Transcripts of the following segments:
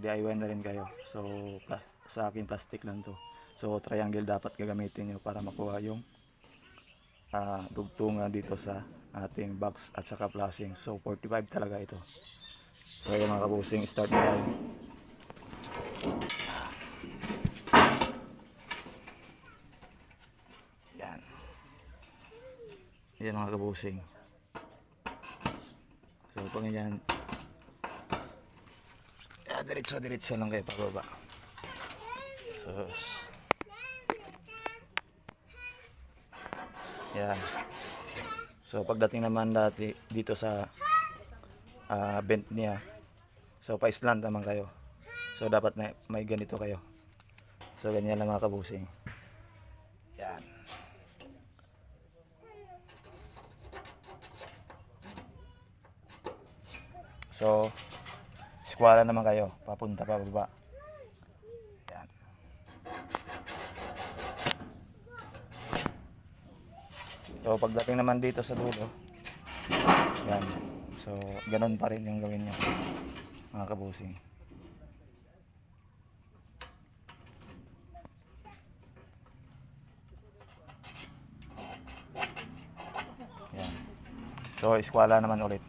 DIY na rin kayo. So sa akin plastic lang to. So triangle dapat gagamitin nyo para makuha yung tugtungan dito sa ating box at saka flashing. So 45 talaga ito. So yung mga kabusing, start na tayo. Yan. Yan mga kabusing. So pag yan, diretso lang kayo pababa. So yan. So pagdating naman dito sa bend niya, so pa-slant naman kayo. So dapat na may ganito kayo. So ganyan lang mga kabusing. Yan. So squala naman kayo, papunta pa baba. Yan. So pagdating naman dito sa dulo, yan. So ganun pa rin yung gawin nyo mga kabusing. Yan. So squala naman ulit.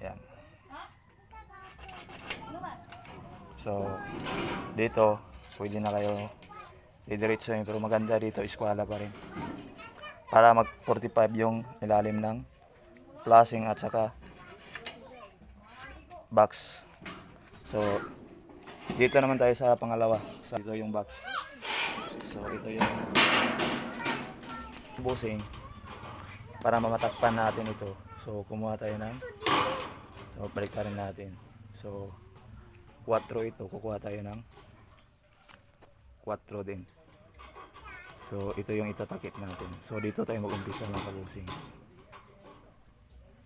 Yan. So dito pwede na kayo didiretso yun, pero maganda dito squala pa rin para mag 45 yung ilalim ng flashing at saka box. So dito naman tayo sa pangalawa. So ito yung box. So ito yung busing para mamatakpan natin ito. So kumuha tayo ng, so balik rin natin. So 4 ito, kukuha tayo ng 4 din. So ito yung itatakip natin. So dito tayo mag-umpisa ng kabusing.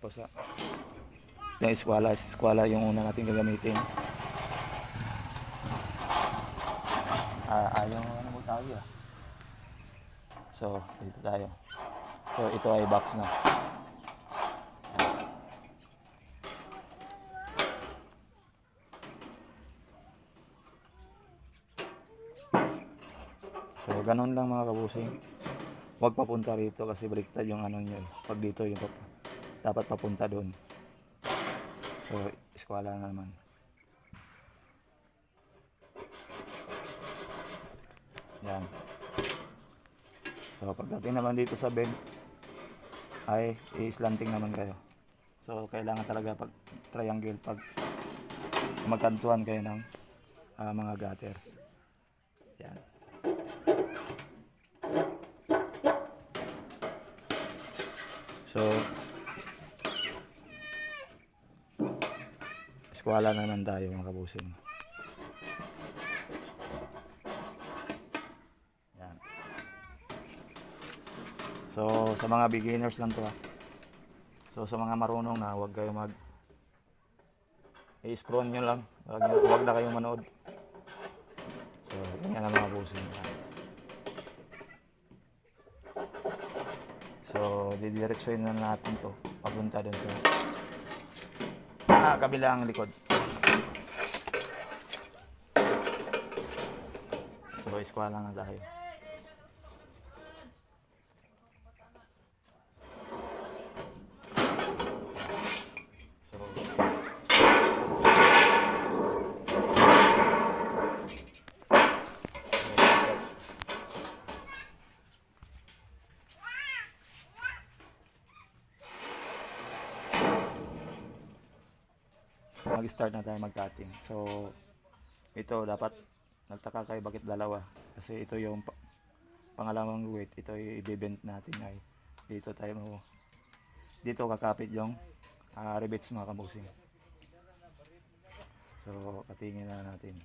Posa. Yung eskwala yung una natin gagamitin. Ayaw ano mo tayo. So dito tayo. So ito ay box na. So ganun lang mga kabusing. Huwag papunta rito kasi baliktad yung ano nyo. Pag dito yung dapat papunta doon. So eskwala na naman. Yan. So pagdating naman dito sa bend ay i-slanting naman kayo. So kailangan talaga pag triangle pag magkantuan kayo ng mga gutter. Yan. So eskwala na naman tayo mga kabusing. Yan. So sa mga beginners lang to. So sa mga marunong na, huwag kayo i-scroll nyo lang. Huwag na kayong manood. So ganyan na mga kabusing. So didiretsuin na natin to papunta dun sa kabilang likod. So eskwala na tayo. Mag-start na tayo mag-cutting. So ito dapat nagtaka kayo bakit dalawa, kasi ito yung pangalawang weight. Ito i-bend natin ay dito kakapit yung rivets mga kabusing. So katingin na natin.